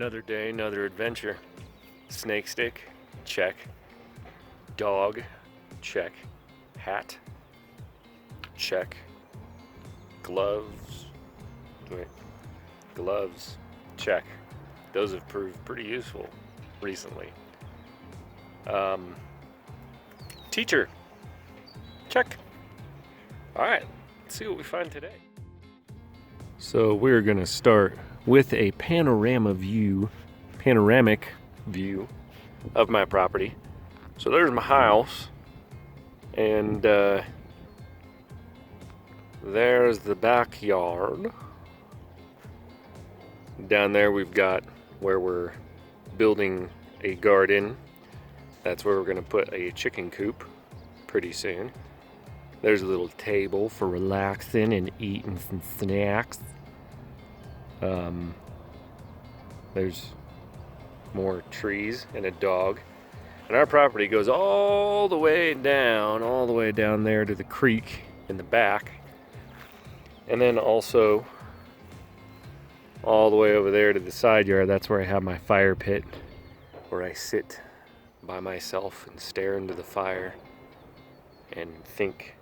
Another day, another adventure. Snake stick, check. Dog, check. Hat, check. Gloves, gloves, check. Those have proved pretty useful recently. Teacher, check. All right, let's see what we find today. So we're gonna start with a panoramic view of my property. So there's my house, and there's the backyard. Down there we've got where we're building a garden. That's where we're gonna put a chicken coop pretty soon. There's a little table for relaxing and eating some snacks. There's more trees and a dog. And our property goes all the way down there to the creek in the back. And then also all the way over there to the side yard. That's where I have my fire pit, where I sit by myself and stare into the fire and think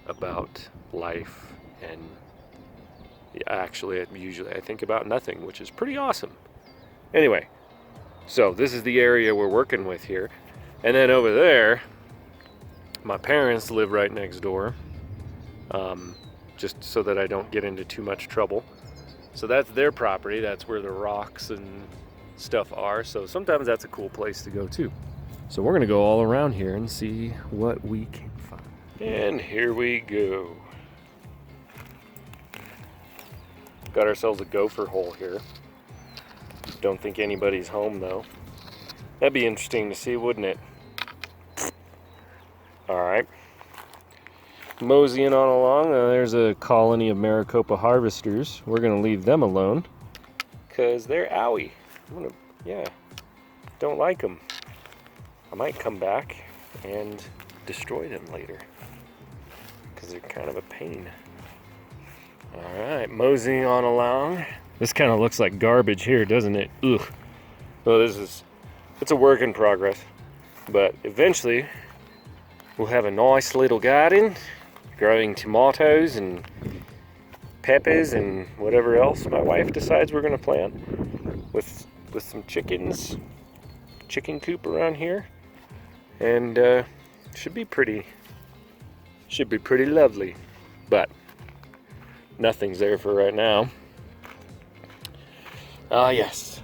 about life. And actually, I think about nothing, which is pretty awesome. Anyway, so this is the area we're working with here. And then over there, my parents live right next door, just so that I don't get into too much trouble. So that's their property. That's where the rocks and stuff are. So sometimes that's a cool place to go too. So we're gonna go all around here and see what we can find. And here we go. Got ourselves a gopher hole here. Don't think anybody's home though. That'd be interesting to see, wouldn't it? Alright. Moseying on along, there's a colony of Maricopa harvesters. We're gonna leave them alone because they're owie. Don't like them. I might come back and destroy them later because they're kind of a pain. Alright, moseying on along. This kind of looks like garbage here, doesn't it? Ugh. Well, it's a work in progress. But eventually, we'll have a nice little garden, growing tomatoes and peppers and whatever else my wife decides we're going to plant. With some chickens, chicken coop around here. And should be pretty lovely. But nothing's there for right now. Yes.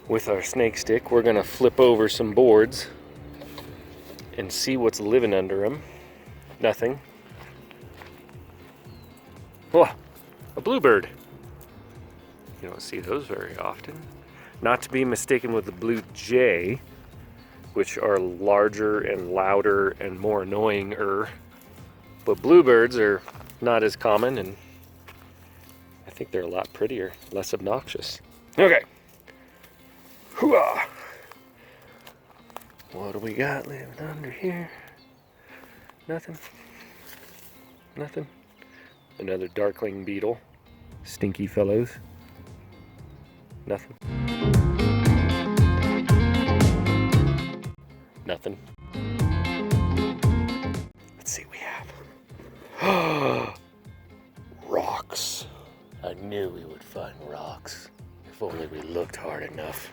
With our snake stick, we're gonna flip over some boards and see what's living under them. Nothing. Oh, a bluebird. You don't see those very often. Not to be mistaken with the blue jay, which are larger and louder and more annoying-er. But bluebirds are not as common, and I think they're a lot prettier, less obnoxious. Okay. Hooah! What do we got living under here? Nothing. Nothing. Another darkling beetle. Stinky fellows. Nothing. Nothing. Let's see what we have. Rocks. I knew we would find rocks. If only we looked hard enough.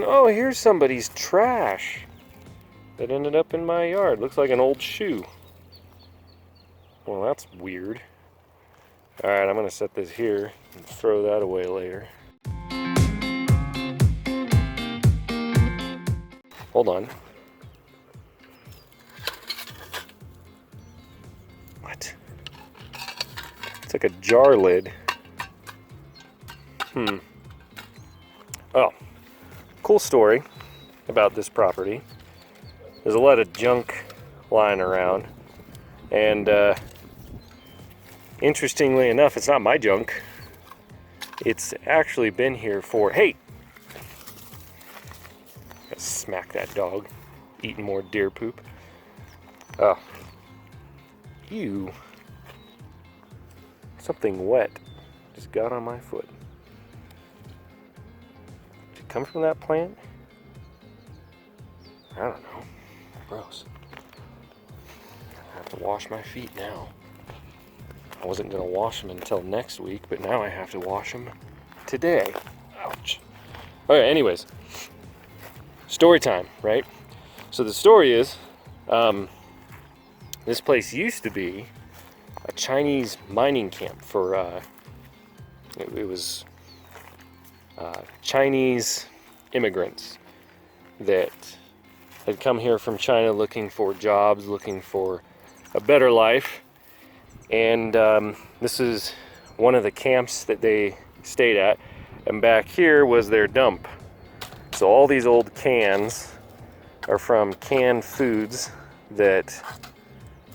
Oh, here's somebody's trash that ended up in my yard. Looks like an old shoe. Well, that's weird. Alright, I'm going to set this here and throw that away later. Hold on. What? It's like a jar lid. Oh, cool story about this property. There's a lot of junk lying around, and interestingly enough, it's not my junk. It's actually been here for, hey! Smack that dog, eating more deer poop. Oh, Ew. Something wet just got on my foot. Did it come from that plant? I don't know. Gross. I have to wash my feet now. I wasn't going to wash them until next week, but now I have to wash them today. Ouch. Alright, anyways. Story time, right? So the story is, this place used to be a Chinese mining camp for, it was Chinese immigrants that had come here from China looking for jobs, looking for a better life. And this is one of the camps that they stayed at. And back here was their dump. So all these old cans are from canned foods that,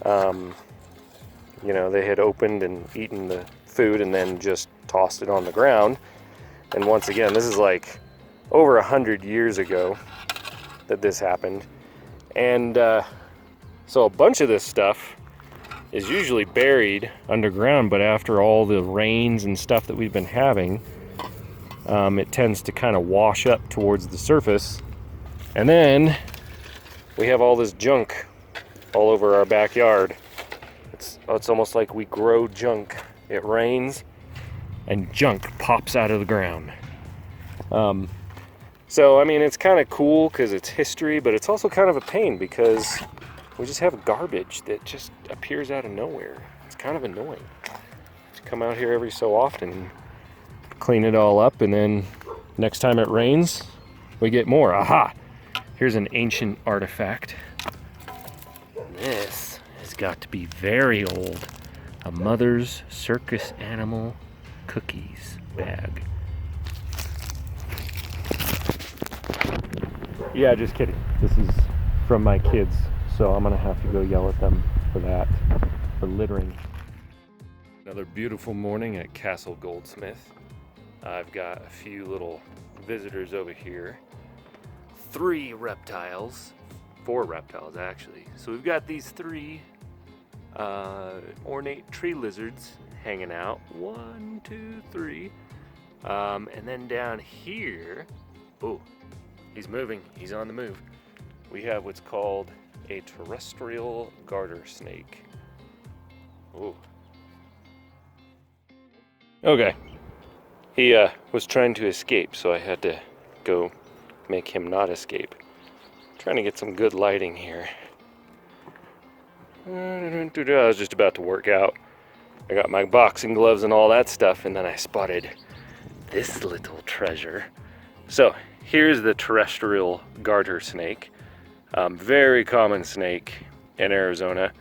you know, they had opened and eaten the food and then just tossed it on the ground. And once again, this is like over 100 years ago that this happened. And so a bunch of this stuff is usually buried underground, but after all the rains and stuff that we've been having, it tends to kind of wash up towards the surface. And then we have all this junk all over our backyard. It's almost like we grow junk. It rains and junk pops out of the ground. So I mean, it's kind of cool because it's history, but it's also kind of a pain because we just have garbage that just appears out of nowhere. It's kind of annoying. Just come out here every so often and clean it all up, and then next time it rains, we get more. Aha! Here's an ancient artifact. This has got to be very old. A Mother's Circus Animal Cookies bag. Yeah, just kidding. This is from my kids, so I'm gonna have to go yell at them for that, for littering. Another beautiful morning at Castle Goldsmith. I've got a few little visitors over here. 4 reptiles actually. So we've got these 3 ornate tree lizards hanging out. 1, 2, 3. And then down here, oh, he's moving. He's on the move. We have what's called a terrestrial garter snake. Oh. Okay. He was trying to escape, so I had to go make him not escape. Trying to get some good lighting here. I was just about to work out. I got my boxing gloves and all that stuff, and then I spotted this little treasure. So here's the terrestrial garter snake. Very common snake in Arizona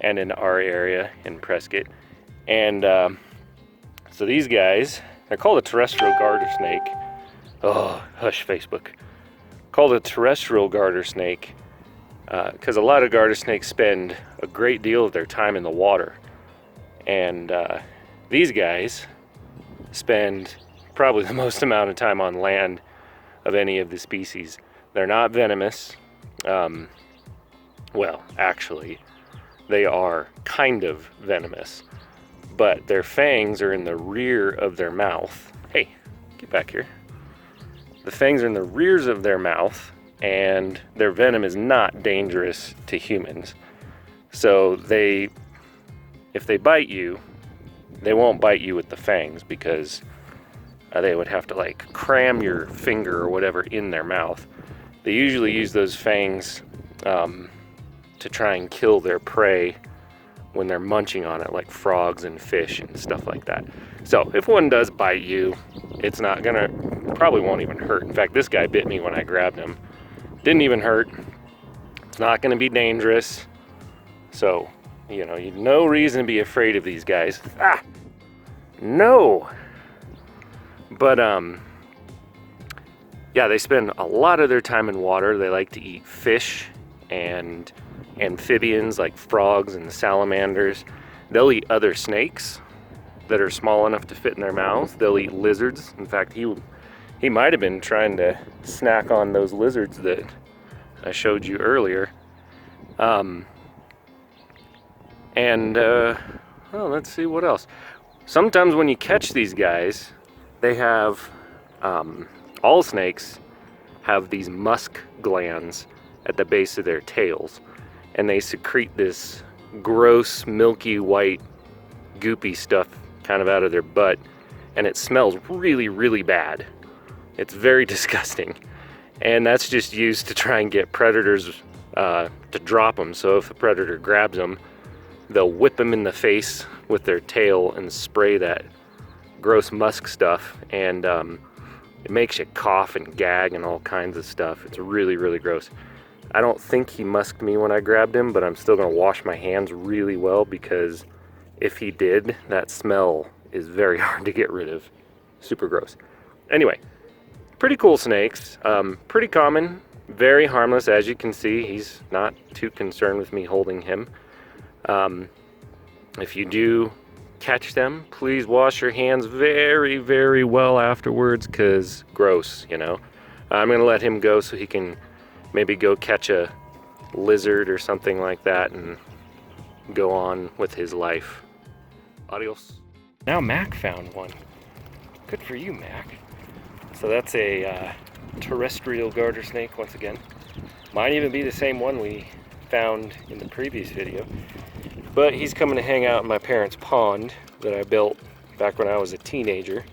and in our area in Prescott. And so these guys, they're called a terrestrial garter snake. Oh, hush, Facebook. Called a terrestrial garter snake because a lot of garter snakes spend a great deal of their time in the water. And these guys spend probably the most amount of time on land of any of the species. They're not venomous. Well, actually, they are kind of venomous, but their fangs are in the rear of their mouth. Hey, get back here. The fangs are in the rears of their mouth, and their venom is not dangerous to humans. So if they bite you, they won't bite you with the fangs because they would have to like cram your finger or whatever in their mouth. They usually use those fangs to try and kill their prey when they're munching on it, like frogs and fish and stuff like that. So if one does bite you, it's not gonna, probably won't even hurt. In fact, this guy bit me when I grabbed him. Didn't even hurt. It's not gonna be dangerous. So, you know, you've no reason to be afraid of these guys. Ah, no. But yeah, they spend a lot of their time in water. They like to eat fish and amphibians like frogs and salamanders. They'll eat other snakes that are small enough to fit in their mouths. They'll eat lizards. In fact, he might have been trying to snack on those lizards that I showed you earlier. And well, let's see what else. Sometimes when you catch these guys, they have, all snakes have these musk glands at the base of their tails, and they secrete this gross, milky white, goopy stuff kind of out of their butt, and it smells really, really bad. It's very disgusting, and that's just used to try and get predators to drop them. So if a predator grabs them, they'll whip them in the face with their tail and spray that gross musk stuff, and it makes you cough and gag and all kinds of stuff. It's really, really gross. I don't think he musked me when I grabbed him, but I'm still gonna wash my hands really well, because if he did, that smell is very hard to get rid of. Super gross. Anyway, pretty cool snakes. Pretty common, very harmless. As you can see, he's not too concerned with me holding him. If you do catch them, please wash your hands very, very well afterwards, because gross, you know. I'm gonna let him go so he can maybe go catch a lizard or something like that and go on with his life. Adios. Now Mac found one. Good for you, Mac. So that's a terrestrial garter snake once again. Might even be the same one we found in the previous video. But he's coming to hang out in my parents' pond that I built back when I was a teenager.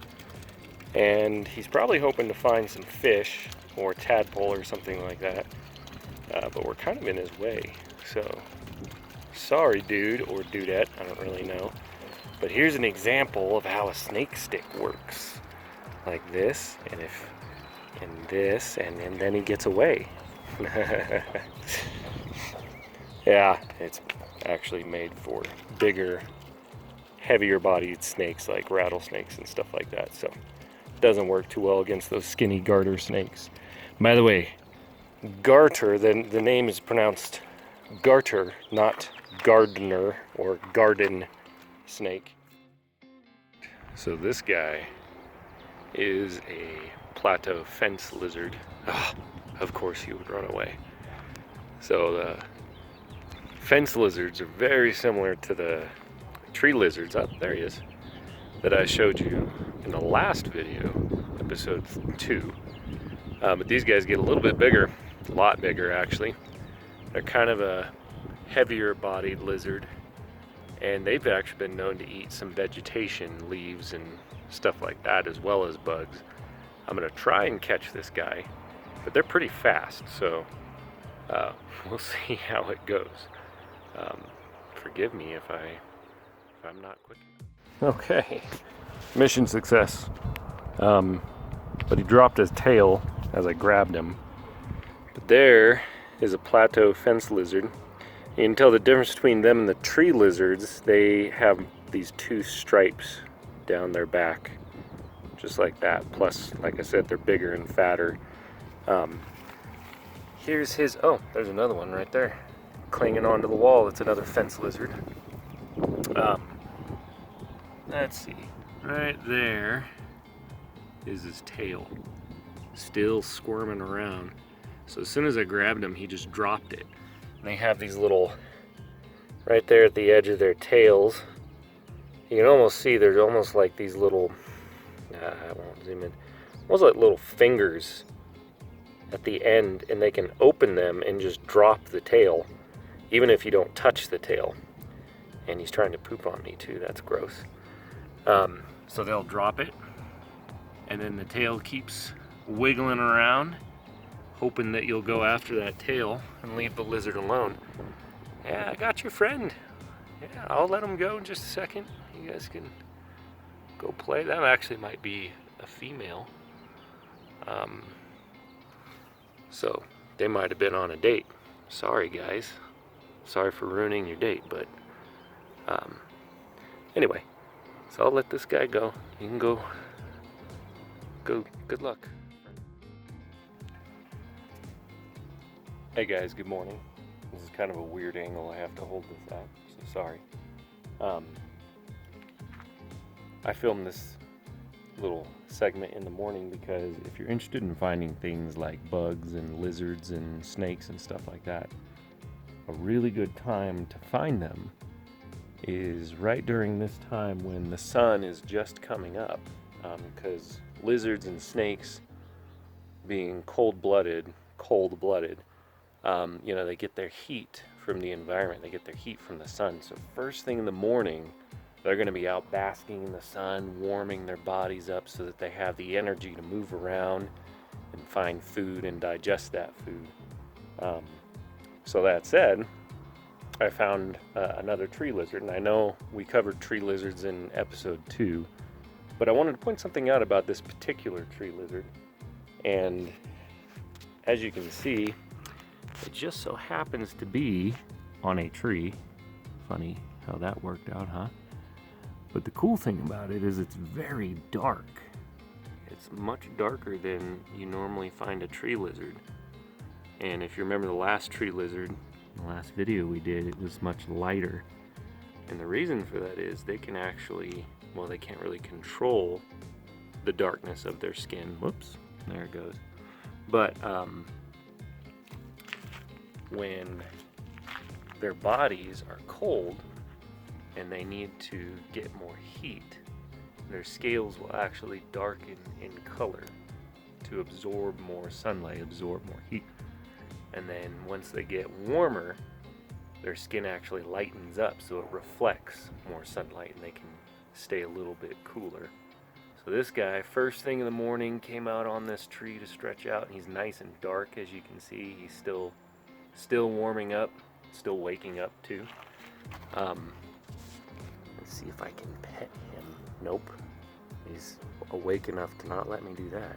And he's probably hoping to find some fish or tadpole or something like that. But we're kind of in his way. So, sorry dude or dudette, I don't really know. But here's an example of how a snake stick works. Like this, and this, and then he gets away. Yeah, it's actually made for bigger, heavier bodied snakes like rattlesnakes and stuff like that. So it doesn't work too well against those skinny garter snakes. By the way, garter, the name is pronounced garter, not gardener or garden snake. So this guy is a plateau fence lizard. Of course he would run away. So the fence lizards are very similar to the tree lizards, there he is, that I showed you in the last video, episode 2. But these guys get a little bit bigger, a lot bigger actually. They're kind of a heavier bodied lizard, and they've actually been known to eat some vegetation, leaves and stuff like that, as well as bugs. I'm gonna try and catch this guy, but they're pretty fast, so we'll see how it goes. Forgive me if I'm not quick enough. Okay, mission success. But he dropped his tail as I grabbed him. But there is a plateau fence lizard. You can tell the difference between them and the tree lizards. They have these 2 stripes down their back, just like that. Plus, like I said, they're bigger and fatter. Here's his, oh, there's another one right there, clinging onto the wall. It's another fence lizard. Let's see, right there is his tail, still squirming around. So as soon as I grabbed him, he just dropped it. And they have these little, right there at the edge of their tails, you can almost see there's almost like these little, I won't zoom in, almost like little fingers at the end, and they can open them and just drop the tail, even if you don't touch the tail. And he's trying to poop on me too, that's gross. So they'll drop it, and then the tail keeps wiggling around, hoping that you'll go after that tail and leave the lizard alone. Yeah, I got your friend. Yeah, I'll let him go in just a second. You guys can go play. That actually might be a female. So they might have been on a date. Sorry guys. Sorry for ruining your date, but anyway, so I'll let this guy go. You can go. Good luck. Hey guys, good morning. This is kind of a weird angle. I have to hold this at, so sorry. I filmed this little segment in the morning because if you're interested in finding things like bugs and lizards and snakes and stuff like that, a really good time to find them is right during this time when the sun is just coming up, because lizards and snakes, being cold-blooded, they get their heat from the environment. They get their heat from the sun. So first thing in the morning, they're going to be out basking in the sun, warming their bodies up so that they have the energy to move around and find food and digest that food. So that said, I found another tree lizard, and I know we covered tree lizards in episode 2, but I wanted to point something out about this particular tree lizard. And as you can see, it just so happens to be on a tree. Funny how that worked out, huh? But the cool thing about it is it's very dark. It's much darker than you normally find a tree lizard. And if you remember the last tree lizard, the last video we did, it was much lighter. And the reason for that is they can actually, they can't really control the darkness of their skin. Whoops, there it goes. But when their bodies are cold and they need to get more heat, their scales will actually darken in color to absorb more sunlight, absorb more heat. And then once they get warmer, their skin actually lightens up so it reflects more sunlight and they can stay a little bit cooler. So this guy, first thing in the morning, came out on this tree to stretch out, and he's nice and dark, as you can see. He's still warming up, still waking up too. Let's see if I can pet him. Nope. He's awake enough to not let me do that.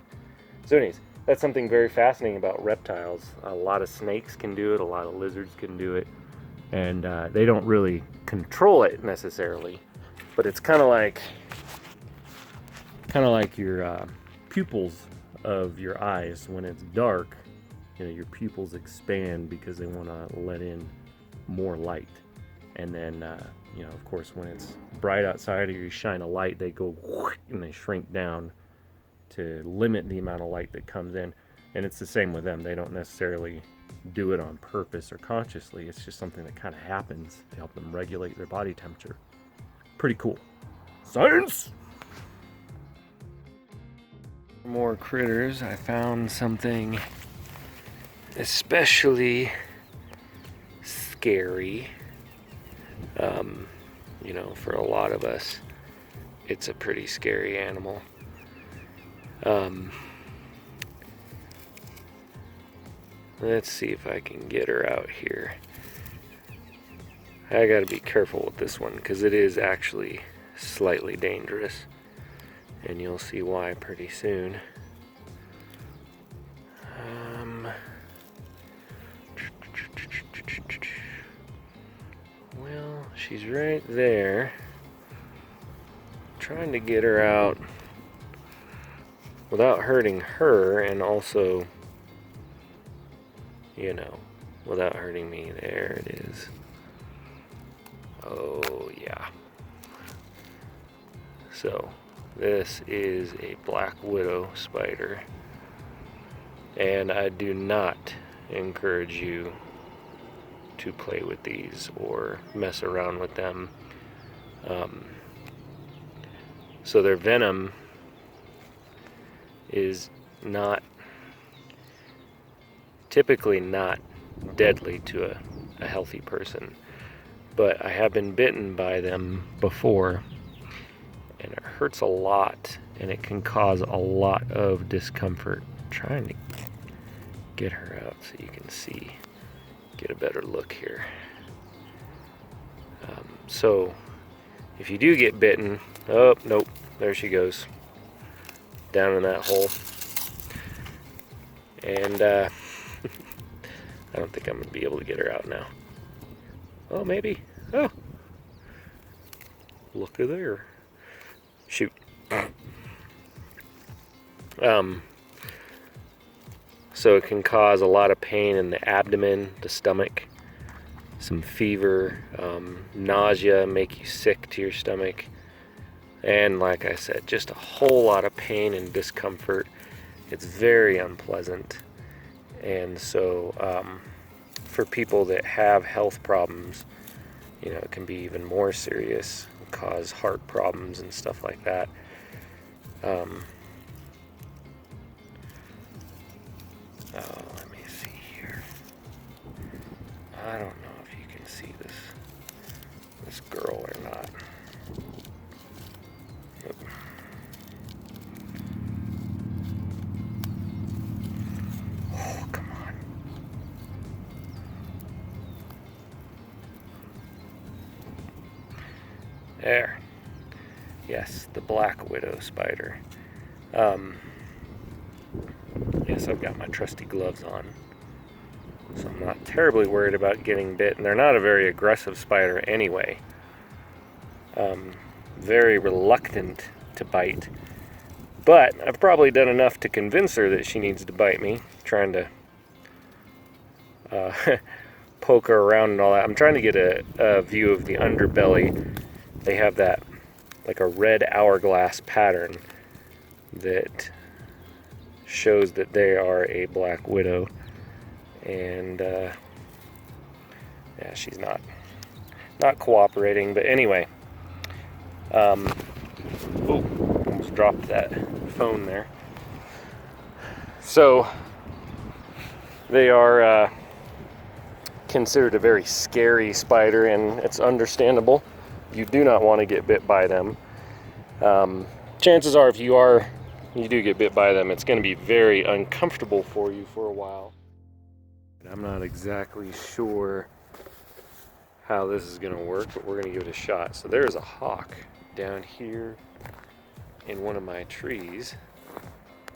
So anyways, that's something very fascinating about reptiles. A lot of snakes can do it, a lot of lizards can do it, and they don't really control it necessarily, but it's kind of like your pupils of your eyes. When it's dark, your pupils expand because they want to let in more light. And then, of course, when it's bright outside or you shine a light, they go and they shrink down to limit the amount of light that comes in. And it's the same with them. They don't necessarily do it on purpose or consciously. It's just something that kind of happens to help them regulate their body temperature. Pretty cool. Science! More critters. I found something especially scary. For a lot of us, it's a pretty scary animal. Let's see if I can get her out here. I gotta be careful with this one because it is actually slightly dangerous, and you'll see why pretty soon. Well, she's right there. Trying to get her out without hurting her, and also, without hurting me. There it is. Oh, yeah. So, this is a black widow spider, and I do not encourage you to play with these or mess around with them. So their venom is typically not deadly to a healthy person, but I have been bitten by them before, and it hurts a lot, and it can cause a lot of discomfort. I'm trying to get her out so you can get a better look here. So if you do get bitten, oh nope, there she goes, down in that hole. And I don't think I'm gonna be able to get her out now. Oh, maybe. Oh, look at there. Shoot. So it can cause a lot of pain in the abdomen, the stomach, some fever, nausea, make you sick to your stomach, and like I said, just a whole lot of pain and discomfort. It's very unpleasant. And so for people that have health problems, it can be even more serious, cause heart problems and stuff like that. Oh, let me see here. I don't know if you can see this girl or not. Nope. Oh, come on. There. Yes, the black widow spider. Yes, I've got my trusty gloves on, so I'm not terribly worried about getting bit, and they're not a very aggressive spider anyway. Very reluctant to bite, but I've probably done enough to convince her that she needs to bite me, trying to poke her around and all that. I'm trying to get a view of the underbelly. They have that, like a red hourglass pattern that shows that they are a black widow, and yeah, she's not cooperating. But anyway, almost dropped that phone there. So they are considered a very scary spider, and it's understandable. You do not want to get bit by them. Chances are, if you do get bit by them, it's going to be very uncomfortable for you for a while. I'm not exactly sure how this is going to work, but we're going to give it a shot. So there's a hawk down here in one of my trees.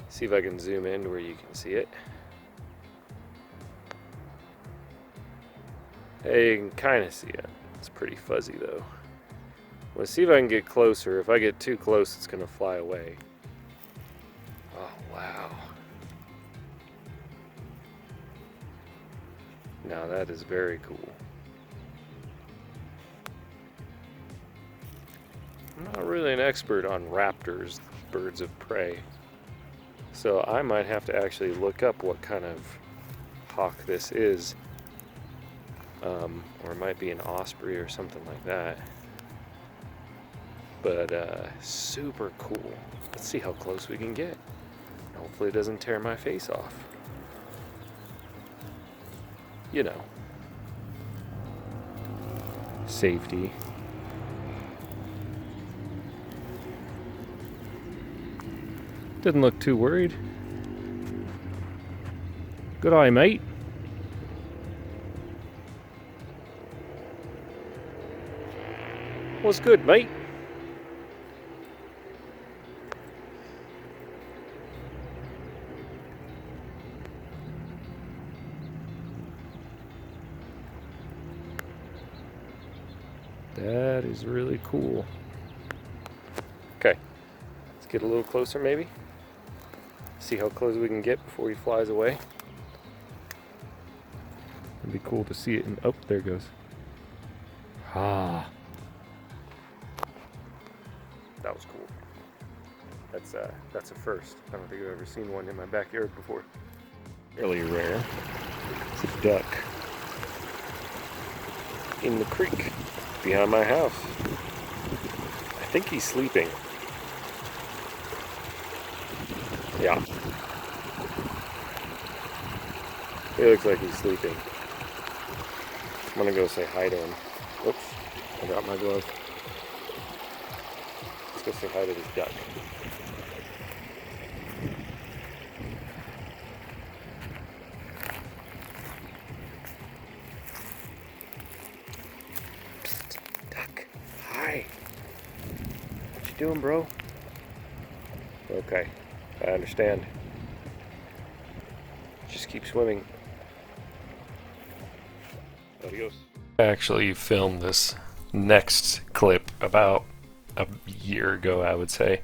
See if I can zoom in to where you can see it. Hey, you can kind of see it. It's pretty fuzzy though. Let's see if I can get closer. If I get too close, it's going to fly away. Oh, wow. Now that is very cool. I'm not really an expert on raptors, birds of prey, so I might have to actually look up what kind of hawk this is. Or it might be an osprey or something like that. But super cool. Let's see how close we can get. Hopefully it doesn't tear my face off. You know. Safety. Didn't look too worried. Good eye, mate. What's good, mate? That is really cool. Okay, let's get a little closer maybe. See how close we can get before he flies away. It'd be cool to see it. Oh, there it goes. Ah. That was cool. That's a first. I don't think I've ever seen one in my backyard before. Fairly rare. It's a duck in the creek behind my house. I think he's sleeping. Yeah. He looks like he's sleeping. I'm gonna go say hi to him. Oops, I got my glove. Let's go say hi to this duck. Psst, duck. Hi. What you doing, bro? Okay, I understand. Just keep swimming. Adios. I actually filmed this next clip about a year ago, I would say.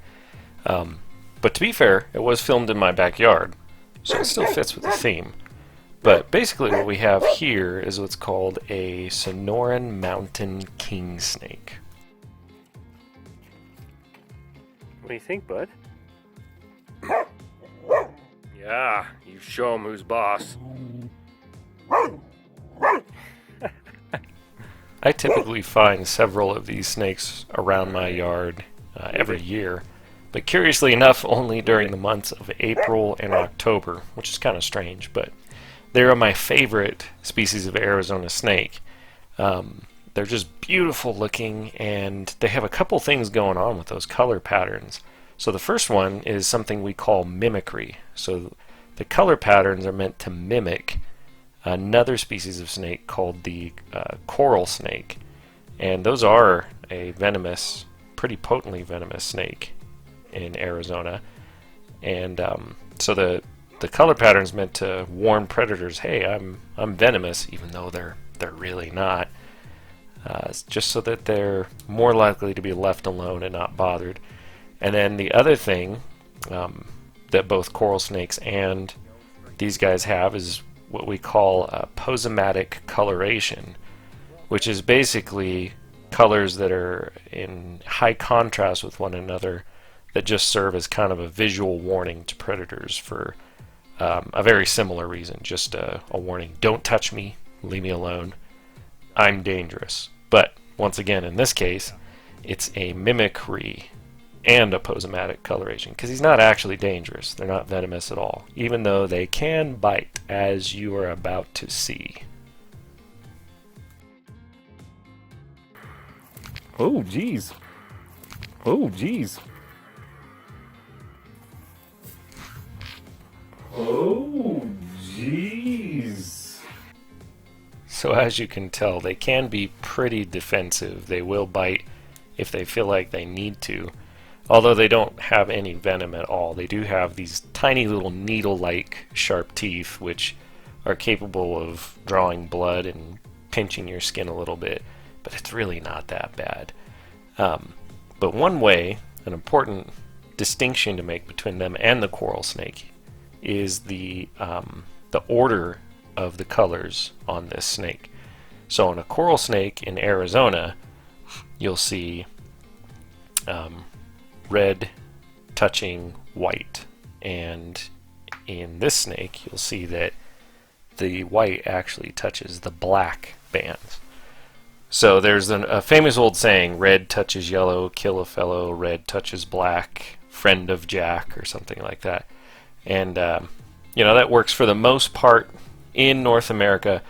But to be fair, it was filmed in my backyard, so it still fits with the theme. But basically what we have here is what's called a Sonoran mountain king snake. What do you think, bud? Yeah, you show him who's boss. I typically find several of these snakes around my yard every year, but curiously enough, only during the months of April and October, which is kind of strange, but they're my favorite species of Arizona snake. They're just beautiful looking, and they have a couple things going on with those color patterns. So the first one is something we call mimicry. So the color patterns are meant to mimic another species of snake called the coral snake, and those are a venomous, pretty potently venomous snake in Arizona. And so the color pattern is meant to warn predators, hey, I'm venomous, even though they're really not. Just so that they're more likely to be left alone and not bothered. And then the other thing that both coral snakes and these guys have is what we call posematic coloration, which is basically colors that are in high contrast with one another that just serve as kind of a visual warning to predators for a very similar reason, just a warning. Don't touch me, leave me alone, I'm dangerous. But once again, in this case, it's a mimicry and a posematic coloration, because he's not actually dangerous. They're not venomous at all, even though they can bite, as you are about to see. Oh, geez. Oh, geez. Oh, geez. So as you can tell, they can be pretty defensive. They will bite if they feel like they need to. Although they don't have any venom at all. They do have these tiny little needle-like sharp teeth which are capable of drawing blood and pinching your skin a little bit, but it's really not that bad. But one way, an important distinction to make between them and the coral snake, is the order of the colors on this snake. So on a coral snake in Arizona, you'll see red touching white, and in this snake you'll see that the white actually touches the black bands. So there's a famous old saying, red touches yellow, kill a fellow, red touches black, friend of Jack, or something like that. And that works for the most part in North America,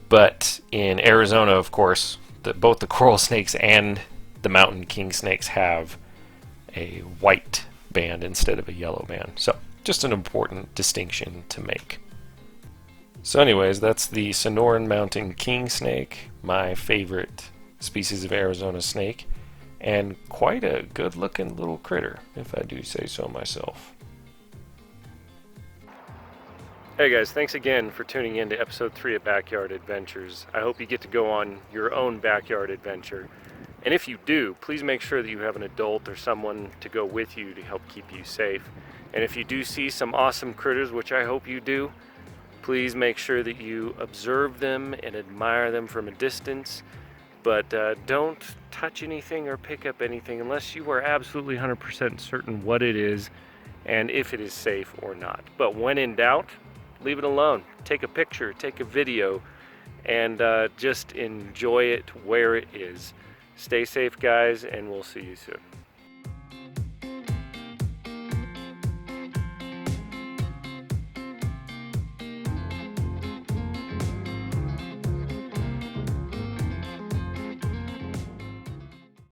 but in Arizona, of course, both the coral snakes and the mountain king snakes have a white band instead of a yellow band. So just an important distinction to make. So anyways, that's the Sonoran mountain king snake, my favorite species of Arizona snake, and quite a good looking little critter, if I do say so myself. Hey guys, thanks again for tuning in to episode 3 of Backyard Adventures. I hope you get to go on your own backyard adventure. And if you do, please make sure that you have an adult or someone to go with you to help keep you safe. And if you do see some awesome critters, which I hope you do, please make sure that you observe them and admire them from a distance. But don't touch anything or pick up anything unless you are absolutely 100% certain what it is and if it is safe or not. But when in doubt, leave it alone. Take a picture, take a video, and just enjoy it where it is. Stay safe, guys, and we'll see you soon.